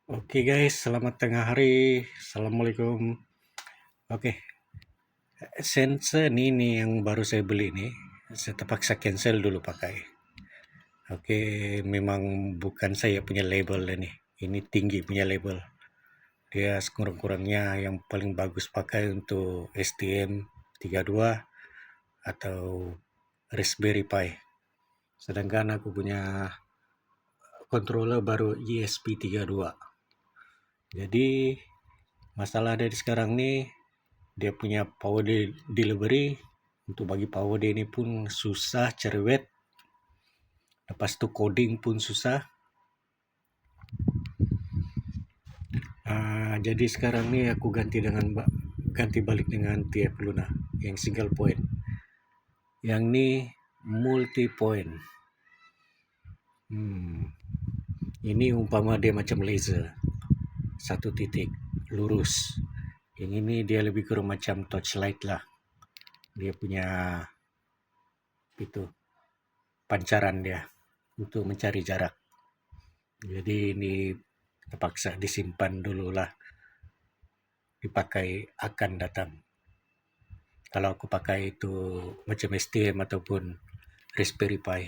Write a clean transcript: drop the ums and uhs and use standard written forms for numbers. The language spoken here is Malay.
Oke guys, selamat tengah hari. Assalamualaikum. Oke, sensor ini yang baru saya beli nih, saya terpaksa cancel dulu pakai. Oke, memang bukan saya punya label ini. Ini tinggi punya label. Dia sekurang-kurangnya yang paling bagus pakai untuk STM32 atau Raspberry Pi. Sedangkan aku punya controller baru ESP32. Jadi masalah dari sekarang nih, dia punya power delivery untuk bagi power dia ini pun susah, cerewet. Lepas tu coding pun susah. Jadi sekarang ni aku ganti balik dengan TF Luna yang single point. Yang ni multi point. Ini umpama dia macam laser, satu titik lurus. Yang ini dia lebih kurang macam torchlight lah. Dia punya itu pancaran dia untuk mencari jarak. Jadi ini terpaksa disimpan dululah, dipakai akan datang. Kalau aku pakai itu macam STM ataupun Raspberry Pi.